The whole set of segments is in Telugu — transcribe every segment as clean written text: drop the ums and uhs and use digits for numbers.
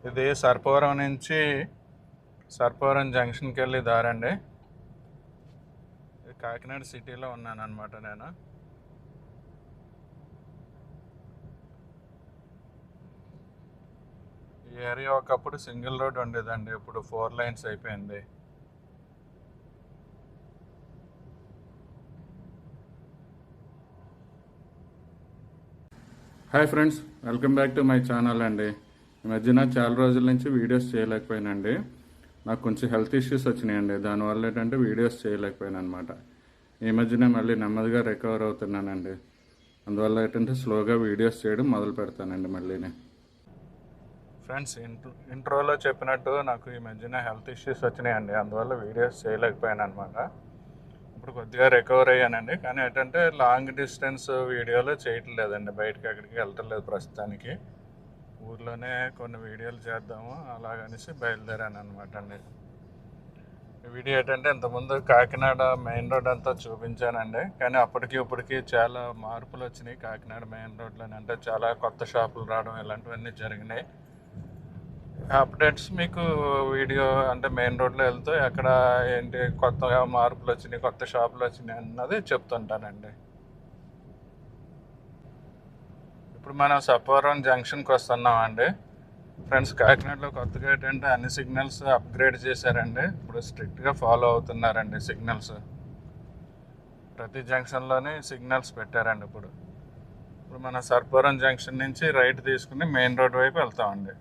ఇది సర్పవరం నుంచి సర్పవరం జంక్షన్కి వెళ్ళి దారండి. కాకినాడ సిటీలో ఉన్నాను అనమాట నేను. ఈ ఏరియా ఒకప్పుడు సింగిల్ రోడ్ ఉండేదండి, ఇప్పుడు 4 లైన్స్ అయిపోయింది. Hi friends, welcome back to my channel అండి. ఈ మధ్యన చాలా రోజుల నుంచి వీడియోస్ చేయలేకపోయానండి. నాకు కొంచెం హెల్త్ ఇష్యూస్ వచ్చినాయండి. దానివల్ల ఏంటంటే వీడియోస్ చేయలేకపోయాను అనమాట. ఈ మధ్యన మళ్ళీ నెమ్మదిగా రికవర్ అవుతున్నానండి. అందువల్ల ఏంటంటే స్లోగా వీడియోస్ చేయడం మొదలు పెడతానండి మళ్ళీనే. ఫ్రెండ్స్, ఇంట్రోలో చెప్పినట్టు నాకు ఈ మధ్యన హెల్త్ ఇష్యూస్ వచ్చినాయండి. అందువల్ల వీడియోస్ చేయలేకపోయాను అనమాట. ఇప్పుడు కొద్దిగా రికవర్ అయ్యానండి. కానీ ఏంటంటే లాంగ్ డిస్టెన్స్ వీడియోలు చేయట్లేదండి, బయటకి ఎక్కడికి వెళ్ళట్లేదు ప్రస్తుతానికి. ఊర్లోనే కొన్ని వీడియోలు చేద్దాము అలాగనేసి బయలుదేరాను అనమాట అండి. ఈ వీడియో ఏంటంటే ఇంతకుముందు కాకినాడ మెయిన్ రోడ్ అంతా చూపించానండి. కానీ అప్పటికి ఇప్పటికి చాలా మార్పులు వచ్చినాయి కాకినాడ మెయిన్ రోడ్లోనే. అంటే చాలా కొత్త షాపులు రావడం ఇలాంటివన్నీ జరిగినాయి. అప్డేట్స్ మీకు వీడియో అంటే మెయిన్ రోడ్లో వెళ్తూ ఎక్కడ ఏంటి కొత్తగా మార్పులు వచ్చినాయి, కొత్త షాపులు వచ్చినాయి అన్నది చెప్తుంటానండి. ఇప్పుడు మనం సర్పవరం జంక్షన్కి వస్తున్నామండి. ఫ్రెండ్స్, కాకినాడలో కొత్తగా ఏంటంటే అన్ని సిగ్నల్స్ అప్గ్రేడ్ చేశారండి. ఇప్పుడు స్ట్రిక్ట్గా ఫాలో అవుతున్నారండి సిగ్నల్స్. ప్రతి జంక్షన్లోనే సిగ్నల్స్ పెట్టారండి. ఇప్పుడు మనం సర్పవరం జంక్షన్ నుంచి రైట్ తీసుకుని మెయిన్ రోడ్ వైపు వెళ్తామండి.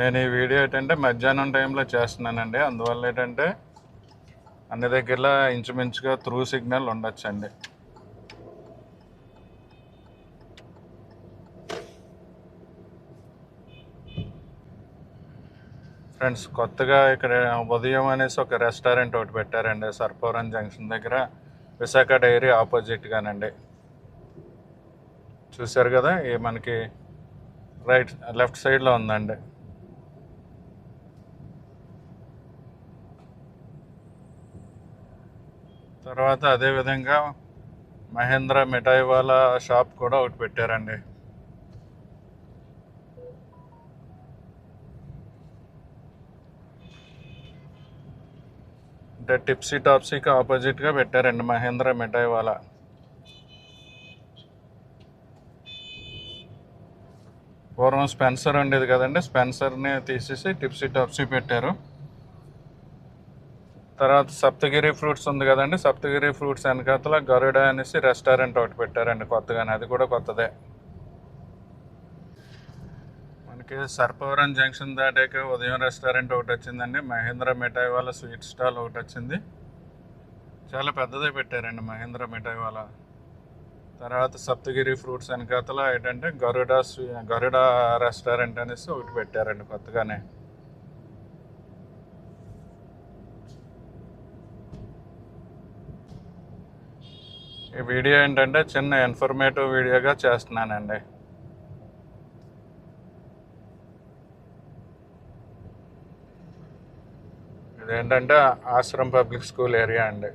నేను ఈ వీడియో ఏంటంటే మధ్యాహ్నం టైంలో చేస్తున్నానండి. అందువల్ల ఏంటంటే అన్ని దగ్గరలో ఇంచుమించుగా త్రూ సిగ్నల్ ఉండొచ్చండి. ఫ్రెండ్స్, కొత్తగా ఇక్కడ ఉదయం అనేసి ఒక రెస్టారెంట్ ఒకటి పెట్టారండి సర్పవరం జంక్షన్ దగ్గర, విశాఖ డైరీ ఆపోజిట్గానండి. చూశారు కదా, ఈ మనకి లెఫ్ట్ సైడ్లో ఉందండి. తర్వాత అదేవిధంగా మహేంద్ర మిఠాయి వాళ్ళ షాప్ కూడా ఒకటి పెట్టారండి. అంటే టిప్సీ టాప్సీకి ఆపోజిట్గా పెట్టారండి మహేంద్ర మిఠాయి వాళ్ళ. పూర్వం స్పెన్సర్ ఉండేది కదండి, స్పెన్సర్ని తీసేసి టిప్సీ టాప్సీ పెట్టారు. తర్వాత సప్తగిరి ఫ్రూట్స్ ఉంది కదండి, సప్తగిరి ఫ్రూట్స్ వెనకాతల గరుడ అనేసి రెస్టారెంట్ ఒకటి పెట్టారండి కొత్తగానే, అది కూడా కొత్తదే. మనకి సర్పవరం జంక్షన్ దాటాక ఉదయం రెస్టారెంట్ ఒకటి వచ్చిందండి, మహేంద్ర మిఠాయి వాళ్ళ స్వీట్ స్టాల్ ఒకటి వచ్చింది. చాలా పెద్దదే పెట్టారండి మహేంద్ర మిఠాయి వాళ్ళ. తర్వాత సప్తగిరి ఫ్రూట్స్ వెనకాతల ఏంటంటే గరుడ రెస్టారెంట్ అనేసి ఒకటి పెట్టారండి కొత్తగానే. ఈ వీడియో ఏంటంటే చిన్న ఇన్ఫర్మేటివ్ వీడియోగా చేస్తున్నానండి. ఇదేంటంటే ఆశ్రమ్ పబ్లిక్ స్కూల్ ఏరియా అండి.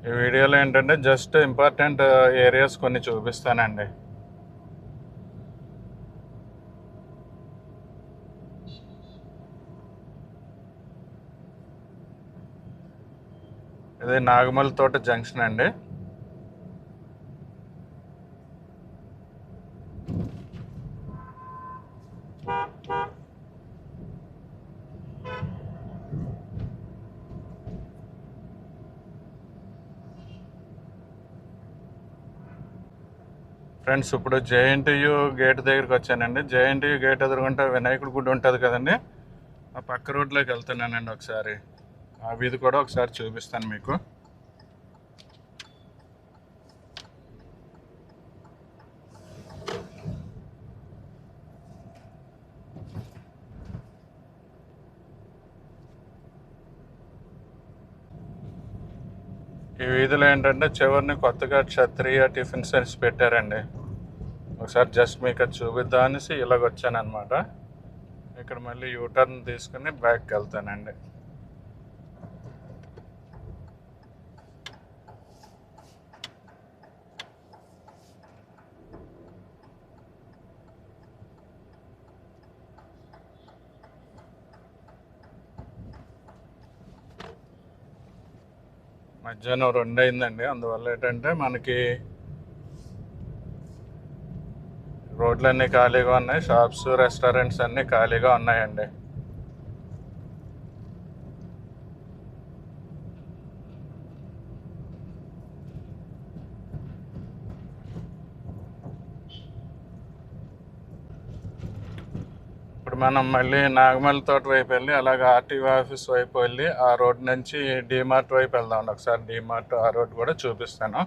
ఈ వీడియోలో ఏంటంటే జస్ట్ ఇంపార్టెంట్ ఏరియాస్ కొన్ని చూపిస్తానండి. ఇది నాగమల్ తోట జంక్షన్ అండి. ఫ్రెండ్స్, ఇప్పుడు జేఎన్టీయూ గేట్ దగ్గరికి వచ్చానండి. జేఎన్టీయూ గేట్ ఎదురుగుంటే వినాయకుడి గుడి ఉంటుంది కదండి, ఆ పక్క రోడ్లోకి వెళ్తున్నానండి. ఒకసారి ఆ వీధి కూడా ఒకసారి చూపిస్తాను మీకు. ఈ వీధిలో ఏంటంటే చివరిని కొత్తగా క్షత్రియ టిఫిన్ సెన్స్ పెట్టారండి. ఒకసారి జస్ట్ మీకు అది చూపిద్దాం అనేసి ఇలాగ వచ్చానమాట. ఇక్కడ మళ్ళీ యూటర్న్ తీసుకుని బ్యాక్కి వెళ్తానండి. మధ్యాహ్నం 2 అయిందండి. అందువల్ల ఏంటంటే మనకి రోడ్లన్నీ ఖాళీగా ఉన్నాయి, షాప్స్ రెస్టారెంట్స్ అన్నీ ఖాళీగా ఉన్నాయండి. ఇప్పుడు మనం మళ్ళీ నాగమల్లి తోట వైపు వెళ్ళి అలాగే ఆర్టీఓ ఆఫీస్ వైపు వెళ్ళి ఆ రోడ్ నుంచి డీమార్ట్ వైపు వెళ్దాం. ఒకసారి డీమార్ట్ ఆ రోడ్ కూడా చూపిస్తాను.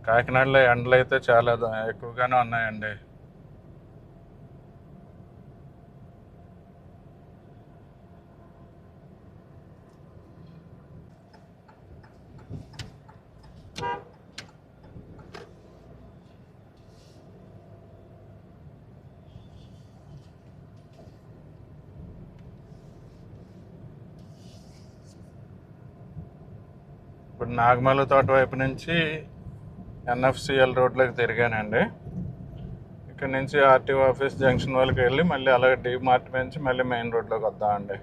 కాకినాడలో ఎండలు అయితే చాలా ఎక్కువగానే ఉన్నాయండి. ఇప్పుడు నాగమల్లి తోట వైపు నుంచి ఎన్ఎఫ్సిఎల్ రోడ్లోకి తిరిగానండి. ఇక్కడ నుంచి ఆర్టీఓ ఆఫీస్ జంక్షన్ వాళ్ళకి వెళ్ళి మళ్ళీ అలాగే డీమార్ట్ నుంచి మళ్ళీ మెయిన్ రోడ్లోకి వద్దామండి.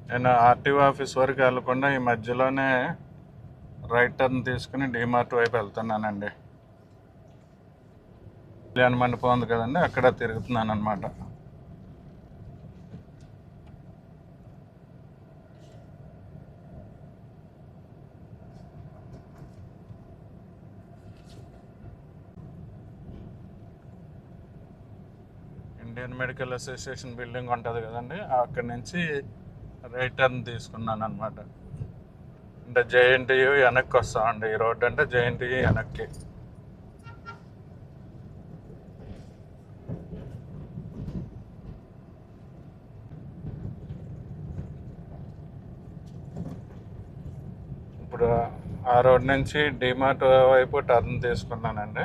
నేను ఆర్టీఓ ఆఫీస్ వరకు వెళ్ళకుండా ఈ మధ్యలోనే రైట్ టర్న్ తీసుకుని డీమార్ట్ వైపు వెళ్తున్నానండి. కళ్యాణ మండపం ఉంది కదండి, అక్కడ తిరుగుతున్నాను అనమాట. ఇండియన్ మెడికల్ అసోసియేషన్ బిల్డింగ్ ఉంటుంది కదండి, అక్కడి నుంచి రైట్ టర్న్ తీసుకున్నాను అనమాట. అంటే జేఎన్టీయూ వెనక్కి వస్తామండి. ఈ రోడ్ అంటే జేఎన్టీయూ వెనక్కి. ఇప్పుడు ఆ రోడ్ నుంచి డీమార్ట్ వైపు టర్న్ తీసుకున్నానండి.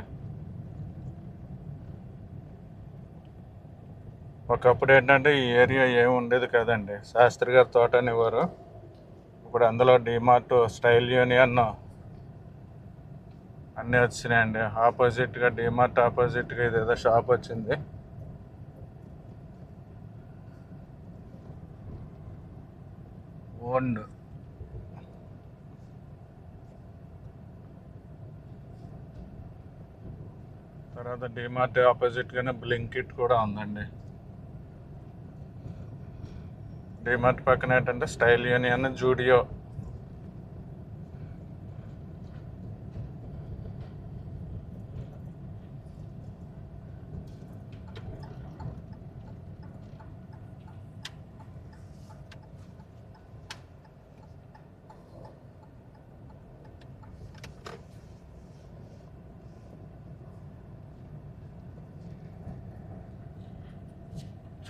ఒకప్పుడు ఏంటంటే ఈ ఏరియా ఏమి ఉండేది కదండి, శాస్త్రి గారి తోట అనేవారు. ఇప్పుడు అందులో డీమార్ట్, స్టైల్ యూనియన్ అన్నీ వచ్చినాయండి. ఆపోజిట్గా డీమార్ట్ ఆపోజిట్గా ఇదేదో షాప్ వచ్చింది. ఓన్డ్ తర్వాత డీమార్ట్ ఆపోజిట్గానే బ్లింకిట్ కూడా ఉందండి. డీమార్ట్ పక్కన ఏంటంటే స్టైల్ యూనియన్, జూడియో.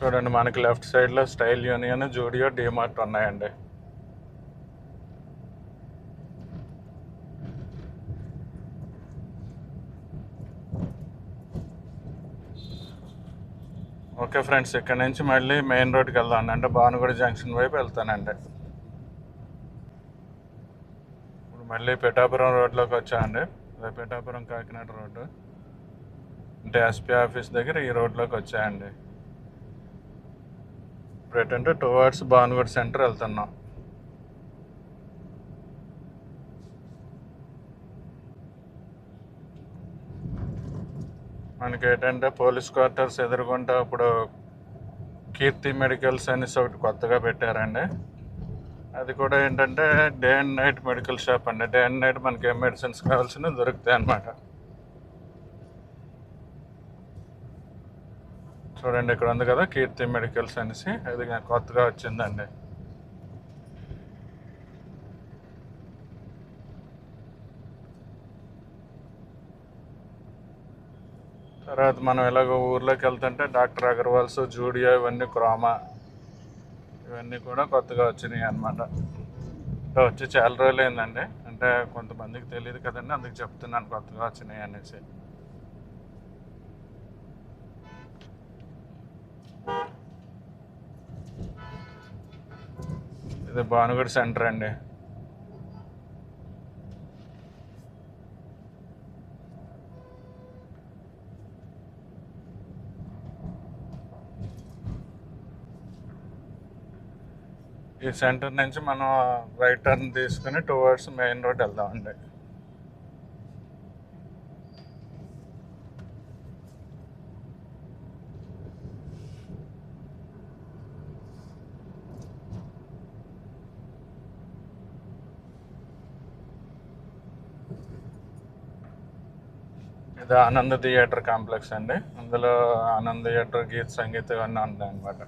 చూడండి, మనకి లెఫ్ట్ సైడ్లో స్టైల్ యూనియన్, జూడియో, డీమార్ట్ ఉన్నాయండి. ఓకే ఫ్రెండ్స్, ఇక్కడ నుంచి మళ్ళీ మెయిన్ రోడ్కి వెళ్దాం. అంటే భానుగుడి జంక్షన్ వైపు వెళ్తానండి. ఇప్పుడు మళ్ళీ పిఠాపురం రోడ్లోకి వచ్చామండి. అదే పిఠాపురం కాకినాడ రోడ్డు, అంటే ఎస్పీ ఆఫీస్ దగ్గర ఈ రోడ్లోకి వచ్చాయండి. ఇప్పుడు ఏంటంటే టువర్డ్స్ భానుగుడి సెంటర్ వెళ్తున్నాం. మనకి ఏంటంటే పోలీస్ క్వార్టర్స్ ఎదురుకుంటా ఇప్పుడు కీర్తి మెడికల్స్ అనేసి ఒకటి కొత్తగా పెట్టారండి. అది కూడా ఏంటంటే day and night medical shop అండి. డే అండ్ నైట్ మనకి ఏం మెడిసిన్స్ కావాల్సినవి దొరుకుతాయి అన్నమాట. చూడండి, ఇక్కడ ఉంది కదా కీర్తి మెడికల్స్ అనేసి, అది కొత్తగా వచ్చిందండి. తర్వాత మనం ఇలాగ ఊర్లోకి వెళ్తుంటే డాక్టర్ అగర్వాల్స్, జూడియో, ఇవన్నీ క్రోమా, ఇవన్నీ కూడా కొత్తగా వచ్చినాయి అన్నమాట. వచ్చి చాలా రోజులు అయిందండి. అంటే కొంతమందికి తెలియదు కదండి, అందుకు చెప్తున్నాను కొత్తగా వచ్చినాయి అనేసి. ఇది భానుగుడి సెంటర్ అండి. ఈ సెంటర్ నుంచి మనం రైట్ టర్న్ తీసుకుని టువర్డ్స్ మెయిన్ రోడ్ వెళ్దామండి. ఇది ఆనంద్ థియేటర్ కాంప్లెక్స్ అండి. అందులో ఆనంద్ థియేటర్, గీత్ సంగీత్ ఇవన్నీ ఉంటాయి అన్నమాట.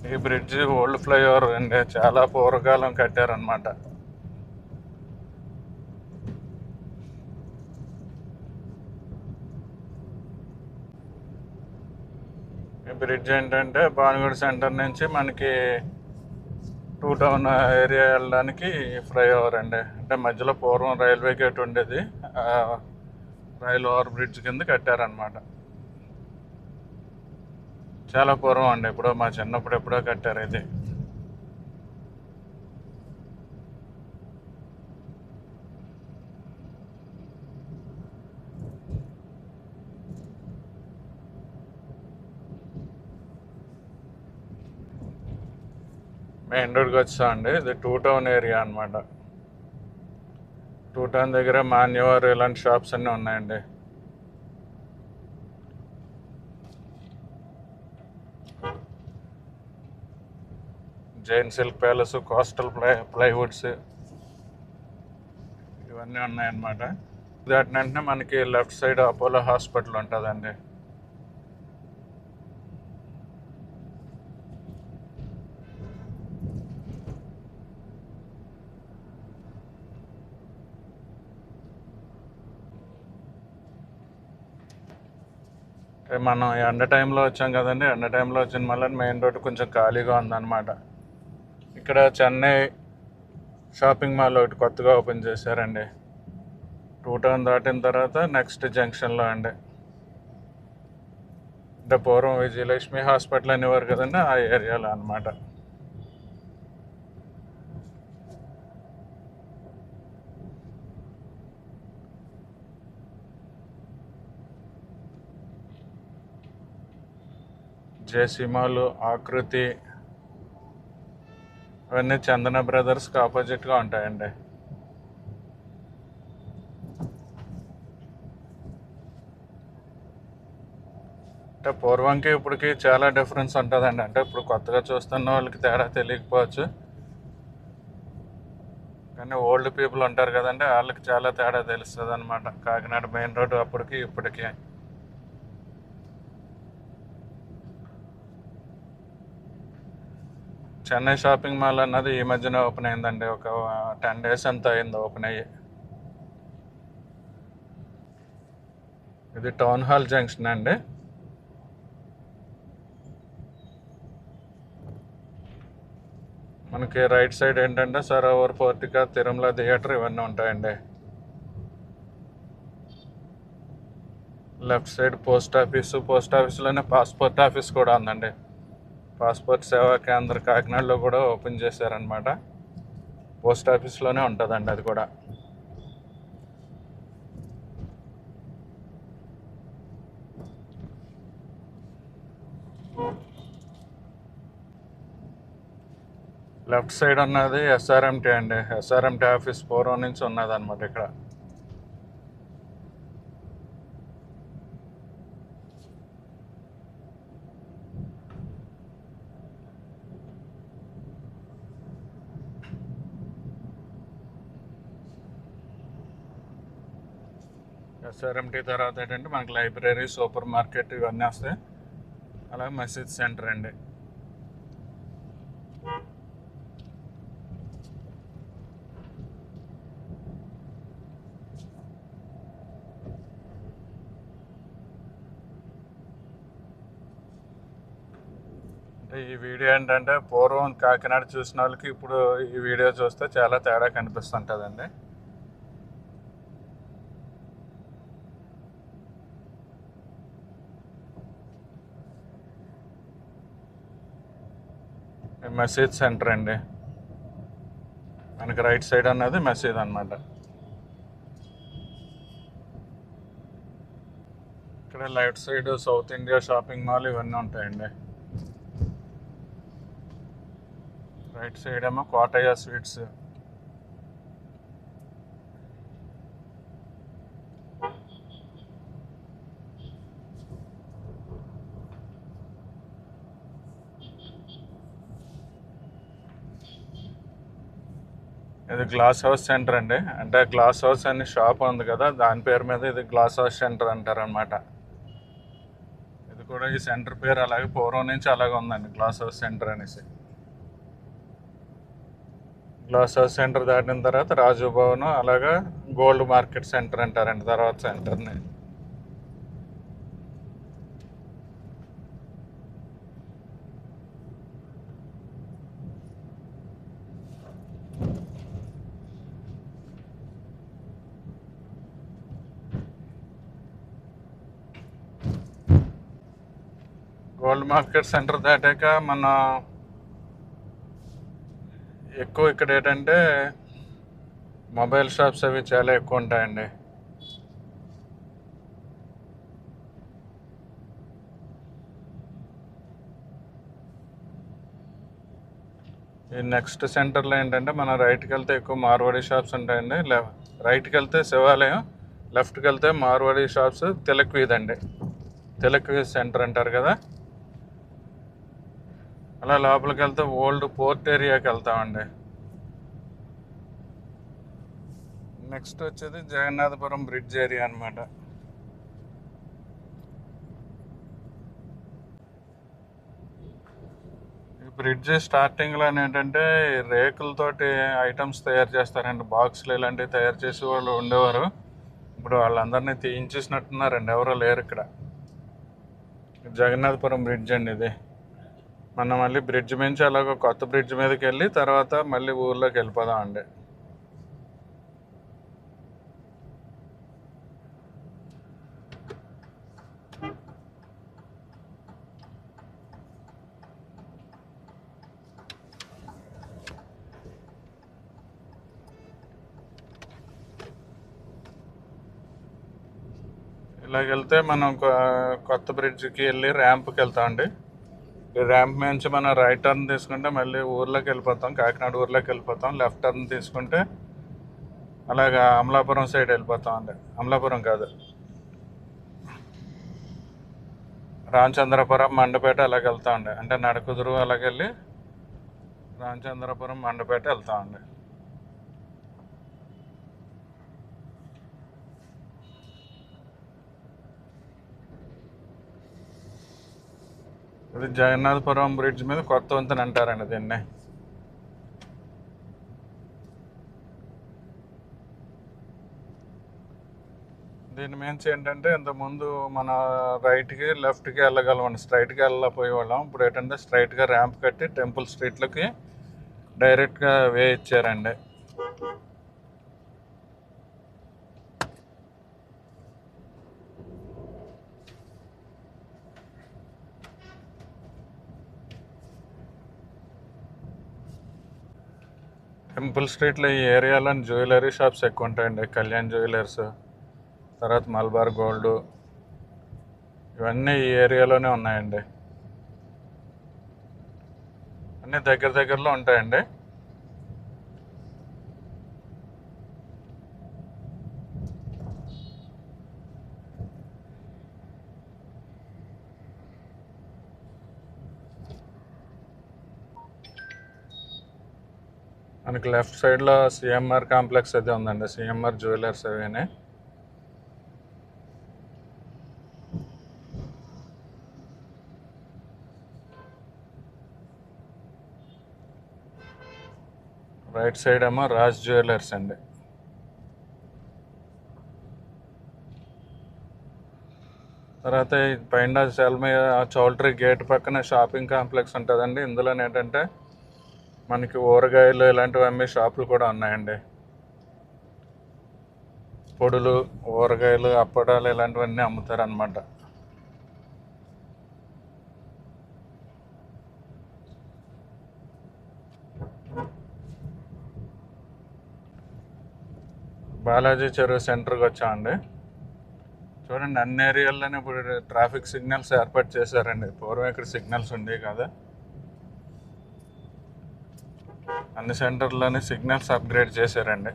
ఈ బ్రిడ్జ్ ఓల్డ్ ఫ్లైఓవర్ అండి, చాలా పూర్వకాలం కట్టారనమాట. ఈ బ్రిడ్జ్ ఏంటంటే భానుగుడి సెంటర్ నుంచి మనకి టూ టౌన్ ఏరియా వెళ్ళడానికి ఫ్లైఓవర్ అండి. అంటే మధ్యలో పూర్వం రైల్వే గేట్ ఉండేది, రైల్ ఓవర్ బ్రిడ్జ్ కింద కట్టారనమాట. చాలా పూర్వం అండి, ఎప్పుడో మా చిన్నప్పుడు ఎప్పుడో కట్టారు ఇది. మెయిన్ రోడ్కి వచ్చామండి. ఇది టూ టౌన్ ఏరియా అనమాట. టూ టౌన్ దగ్గర మాన్యువర్ ఇలాంటి షాప్స్ అన్నీ ఉన్నాయండి. Jain silk palace, coastal plywoods ఇవన్నీ ఉన్నాయన్నమాట. దాటినంటే మనకి లెఫ్ట్ సైడ్ అపోలో హాస్పిటల్ ఉంటుందండి. మనం ఎండ టైంలో వచ్చాం కదండి, ఎండ టైంలో వచ్చిన మళ్ళీ మెయిన్ రోడ్ కొంచెం ఖాళీగా ఉందన్నమాట. ఇక్కడ చెన్నై షాపింగ్ మాల్ ఒకటి కొత్తగా ఓపెన్ చేశారండి. టూ టౌన్ దాటిన తర్వాత నెక్స్ట్ జంక్షన్లో అండి. అంటే పూర్వం విజయలక్ష్మి హాస్పిటల్ అనేవారు కదండి, ఆ ఏరియాలో అనమాట. జేసీ మాల్, ఆకృతి ఇవన్నీ చందన బ్రదర్స్కి ఆపోజిట్గా ఉంటాయండి. అంటే పూర్వంకి ఇప్పటికి చాలా డిఫరెన్స్ ఉంటుందండి. అంటే ఇప్పుడు కొత్తగా చూస్తున్న వాళ్ళకి తేడా తెలియకపోవచ్చు, కానీ ఓల్డ్ పీపుల్ ఉంటారు కదండి, వాళ్ళకి చాలా తేడా తెలుస్తుంది అనమాట. కాకినాడ మెయిన్ రోడ్డు అప్పటికి ఇప్పటికి. చెన్నై షాపింగ్ మాల్ అన్నది ఈ మధ్యన ఓపెన్ అయిందండి, ఒక 10 days అంతా అయింది ఓపెన్ అయ్యి. ఇది టౌన్ హాల్ జంక్షన్ అండి. మనకి రైట్ సైడ్ ఏంటంటే సరోవర్, పోర్టికా, తిరుమల థియేటర్ ఇవన్నీ ఉంటాయండి. లెఫ్ట్ సైడ్ పోస్ట్ ఆఫీస్లోనే పాస్పోర్ట్ ఆఫీస్ కూడా ఉందండి. పాస్పోర్ట్ సేవా కేంద్ర కాకినాడలో కూడా ఓపెన్ చేశారనమాట. పోస్ట్ ఆఫీస్లోనే ఉంటుందండి అది కూడా. లెఫ్ట్ సైడ్ ఉన్నది ఎస్ఆర్ఎంటీ అండి. ఎస్ఆర్ఎంటీ ఆఫీస్ పూర్వం నుంచి ఉన్నది అనమాట ఇక్కడ. ఎస్ఆర్ఎంటీ తర్వాత ఏంటంటే మనకి లైబ్రరీ, సూపర్ మార్కెట్ ఇవన్నీ వస్తాయి. అలాగే మసీద్ సెంటర్ అండి. అంటే ఈ వీడియో ఏంటంటే పూర్వం కాకినాడ చూసిన వాళ్ళకి ఇప్పుడు ఈ వీడియో చూస్తే చాలా తేడా కనిపిస్తుంటుందండి. మసీద్ సెంటర్ అండి. మనకి రైట్ సైడ్ అన్నది మసీద్ అనమాట. ఇక్కడ left side south India shopping mall ఇవన్నీ ఉంటాయండి. రైట్ సైడ్ ఏమో కోటయ్య స్వీట్స్. ఇది గ్లాస్ హౌస్ సెంటర్ అండి. అంటే గ్లాస్ హౌస్ అని షాప్ ఉంది కదా, దాని పేరు మీద ఇది గ్లాస్ హౌస్ సెంటర్ అంటారనమాట. ఇది కూడా ఈ సెంటర్ పేరు అలాగే పూర్వం నుంచి అలాగే ఉందండి, గ్లాస్ హౌస్ సెంటర్ అనేసి. గ్లాస్ హౌస్ సెంటర్ దాటిన తర్వాత రాజు భవన్, అలాగా గోల్డ్ మార్కెట్ సెంటర్ అంటారండి తర్వాత సెంటర్ని. గోల్డ్ మార్కెట్ సెంటర్ దాటాక మన ఎక్కువ ఇక్కడ ఏంటంటే మొబైల్ షాప్స్ అవి చాలా ఎక్కువ ఉంటాయండి. ఈ నెక్స్ట్ సెంటర్లో ఏంటంటే మన రైట్కి వెళ్తే ఎక్కువ మార్వాడి షాప్స్ ఉంటాయండి. రైట్కి వెళ్తే శివాలయం, లెఫ్ట్కి వెళ్తే మార్వాడి షాప్స్. తిలక్ వీధి అండి, తిలక్ వీధి సెంటర్ అంటారు కదా. అలా లోపలికి వెళ్తే ఓల్డ్ పోర్ట్ ఏరియాకి వెళ్తామండి. నెక్స్ట్ వచ్చేది జగన్నాథపురం బ్రిడ్జ్ ఏరియా అనమాట. ఈ బ్రిడ్జ్ స్టార్టింగ్లో ఏంటంటే రేకులతోటి ఐటమ్స్ తయారు చేస్తారండి, బాక్సులు ఇలాంటివి తయారు చేసే వాళ్ళు ఉండేవారు. ఇప్పుడు వాళ్ళందరినీ తీయించేసినట్టున్నారండి, ఎవరో లేరు ఇక్కడ. జగన్నాథపురం బ్రిడ్జ్ అండి ఇది. మనం మళ్ళీ బ్రిడ్జ్ నుంచి అలాగ కొత్త బ్రిడ్జ్ మీదకి వెళ్ళి తర్వాత మళ్ళీ ఊర్లోకి వెళ్ళిపోదాం అండి. ఇలాగెళ్తే మనం కొత్త బ్రిడ్జ్కి వెళ్ళి ర్యాంప్కి వెళ్తామండి. ఈ ర్యాంప్ నుంచి మనం రైట్ టర్న్ తీసుకుంటే మళ్ళీ ఊర్లోకి వెళ్ళిపోతాం, కాకినాడ ఊర్లోకి వెళ్ళిపోతాం. లెఫ్ట్ టర్న్ తీసుకుంటే అలాగా అమలాపురం సైడ్ వెళ్ళిపోతాం అండి. అమలాపురం కాదు, రామచంద్రపురం, మండపేట అలాగ వెళ్తామండి. అంటే నడకుదురు అలాగెళ్ళి రామచంద్రపురం, మండపేట వెళ్తామండి. ఇది జగన్నాథపురం బ్రిడ్జ్ మీద కొత్త వంతెన అంటారండి దీన్ని. దీని మించి ఏంటంటే ఇంతకుముందు మన రైట్కి లెఫ్ట్కి వెళ్ళగలమండి, స్ట్రైట్కి వెళ్ళకపోయేవాళ్ళం. ఇప్పుడు ఏంటంటే స్ట్రైట్గా ర్యాంప్ కట్టి టెంపుల్ స్ట్రీట్లకి డైరెక్ట్గా వే ఇచ్చారండి. టెంపుల్ స్ట్రీట్లో ఈ ఏరియాలో జ్యువెలరీ షాప్స్ ఎక్కువ ఉంటాయండి. కళ్యాణ్ జ్యువెలర్స్, తర్వాత మల్బార్ గోల్డ్, ఇవన్నీ ఈ ఏరియాలోనే ఉన్నాయండి. అన్నీ దగ్గర దగ్గరలో ఉంటాయండి. మనకి లెఫ్ట్ సైడ్లో సిఎంఆర్ కాంప్లెక్స్ అయితే ఉందండి, సిఎంఆర్ జ్యువెలర్స్ అవేనే. రైట్ సైడ్ ఏమో రాజ్ జ్యువెలర్స్ అండి. తర్వాత పైన చౌల్ట్రీ గేట్ పక్కన షాపింగ్ కాంప్లెక్స్ ఉంటుందండి. ఇందులో ఏంటంటే మనకి ఊరగాయలు ఇలాంటివి అమ్మే షాపులు కూడా ఉన్నాయండి. పొడులు, ఊరగాయలు, అప్పడాలు ఇలాంటివన్నీ అమ్ముతారనమాట. బాలాజీ చెరువు సెంటర్కి వచ్చామండి. చూడండి, అన్ని ఏరియాల్లోనే ఇప్పుడు ట్రాఫిక్ సిగ్నల్స్ ఏర్పాటు చేశారండి. పూర్వం ఇక్కడ సిగ్నల్స్ ఉండేవి కదా, అన్ని సెంటర్లోనే సిగ్నల్స్ అప్గ్రేడ్ చేశారండి.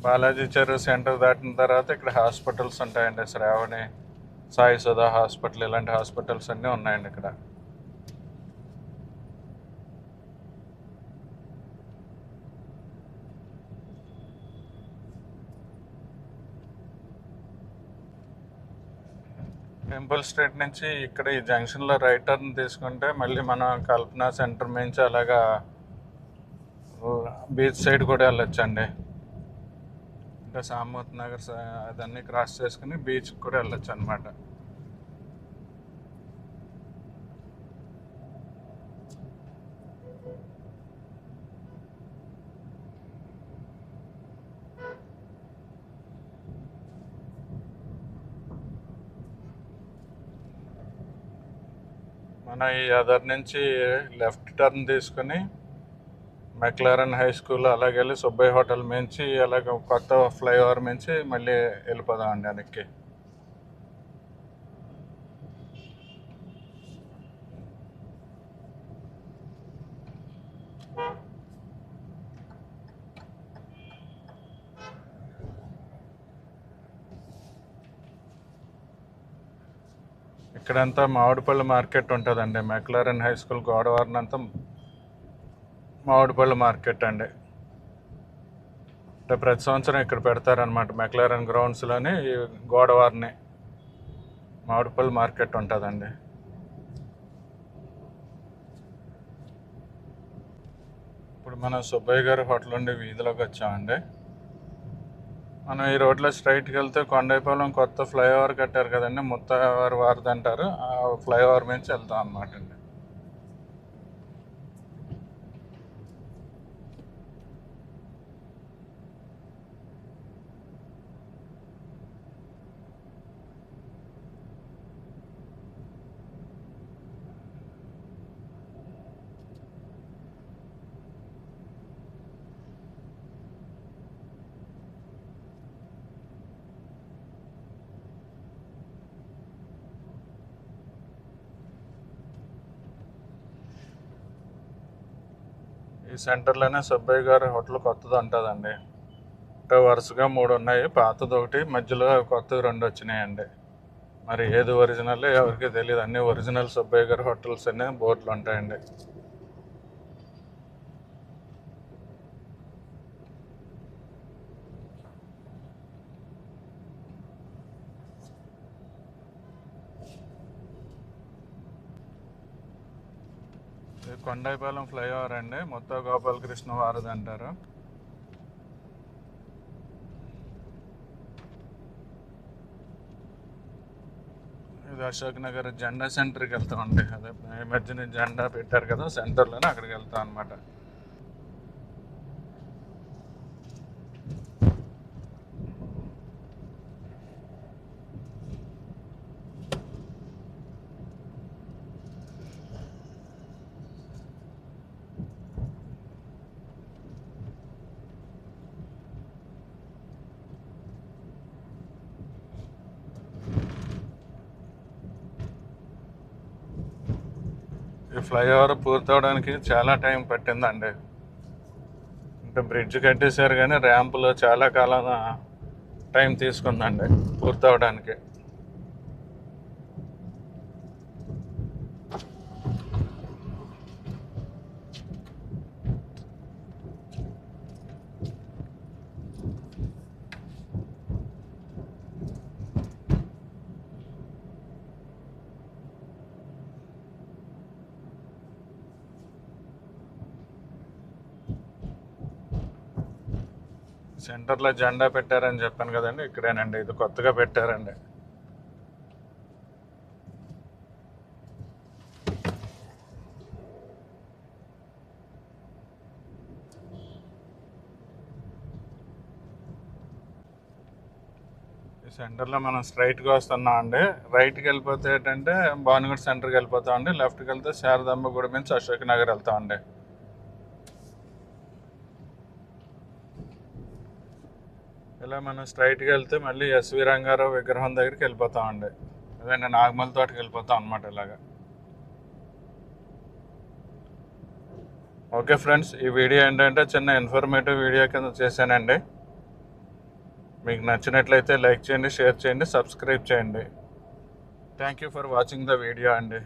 బాలాజీ చెరువు సెంటర్ దాటిన తర్వాత ఇక్కడ హాస్పిటల్స్ ఉంటాయండి. శ్రావణి, సాయి సుధా హాస్పిటల్, ఇలాంటి హాస్పిటల్స్ అన్నీ ఉన్నాయండి ఇక్కడ. టెంపుల్ స్ట్రీట్ నుంచి ఇక్కడ ఈ జంక్షన్లో రైట్ టర్న్ తీసుకుంటే మళ్ళీ మనం కల్పన సెంటర్ నుంచి అలాగా బీచ్ సైడ్ కూడా వెళ్ళొచ్చండి. ఇంకా సామూర్తి నగర్ అదన్నీ క్రాస్ చేసుకుని బీచ్కి కూడా వెళ్ళొచ్చు అనమాట. మన ఈ అదర్ నుంచి లెఫ్ట్ టర్న్ తీసుకుని మెక్లారన్ హై స్కూల్ అలాగే వెళ్ళి సుబ్బయ్య హోటల్ మించి అలాగే కొత్త ఫ్లైఓవర్ మించి మళ్ళీ వెళ్ళిపోదామండి వెనక్కి. ఇక్కడంతా మామిడిపళ్ళు మార్కెట్ ఉంటుందండి. మెక్లారన్ హై స్కూల్ గోడవారినంతా మామిడిపళ్ళు మార్కెట్ అండి. అంటే ప్రతి సంవత్సరం ఇక్కడ పెడతారనమాట. మెక్లారన్ గ్రౌండ్స్లోని గోడవారిని మామిడిపళ్ళు మార్కెట్ ఉంటుందండి. ఇప్పుడు మనం సుబ్బయ్య గారి హోటల్ ఉండే వీధిలోకి వచ్చామండి. మనం ఈ రోడ్లో స్ట్రైట్కి వెళ్తే కొండైపాలెం కొత్త ఫ్లైఓవర్ కట్టారు కదండి, ముత్తవారి వారిది అంటారు. ఆ ఫ్లైఓవర్ నుంచి వెళ్తాం అన్నమాట అండి. ఈ సెంటర్లోనే సుబ్బయ్య గారి హోటల్ కొత్తది ఉంటుందండి. అంటే వరుసగా 3 ఉన్నాయి, పాతది ఒకటి, మధ్యలో కొత్తవి 2 వచ్చినాయండి. మరి ఏది ఒరిజినల్ ఎవరికి తెలియదు. అన్నీ ఒరిజినల్ సుబ్బయ్య గారి హోటల్స్ అనే బోర్డులు ఉంటాయండి. ఇది కొండైపాలెం ఫ్లైఓవర్ అండి, ముత్త గోపాలకృష్ణ వారిది అంటారు. ఇది అశోక్ నగర్ జెండా సెంటర్కి వెళ్తామండి. అదే ఈ మధ్యన జెండా పెట్టారు కదా సెంటర్లోనే, అక్కడికి వెళ్తాం అనమాట. ఈ ఫ్లైఓవర్ పూర్తవడానికి చాలా టైం పట్టిందండి. అంటే బ్రిడ్జ్ కట్టేశారు కానీ ర్యాంపులో చాలా కాలం టైం తీసుకుందండి పూర్తవడానికి. సెంటర్లో జెండా పెట్టారని చెప్పాను కదండి, ఇక్కడేనండి. ఇది కొత్తగా పెట్టారండి. సెంటర్లో మనం స్ట్రైట్గా వస్తున్నాం అండి. రైట్కి వెళ్ళిపోతే ఏంటంటే భానుగుడి సెంటర్కి వెళ్తాం అండి. లెఫ్ట్కి వెళ్తే శారదాంబ గుడి నుంచి అశోక్ నగర్ వెళ్తాం అండి. ఇలా మనం స్ట్రైట్గా వెళ్తే మళ్ళీ ఎస్వి రంగారావు విగ్రహం దగ్గరికి వెళ్ళిపోతాం అండి. అదే నాగమల్ తోటకి వెళ్ళిపోతాం అనమాట ఇలాగా. ఓకే ఫ్రెండ్స్, ఈ వీడియో ఏంటంటే చిన్న ఇన్ఫర్మేటివ్ వీడియో కింద చేశానండి. మీకు నచ్చినట్లయితే లైక్ చేయండి, షేర్ చేయండి, సబ్స్క్రైబ్ చేయండి. Thank you for watching the video అండి.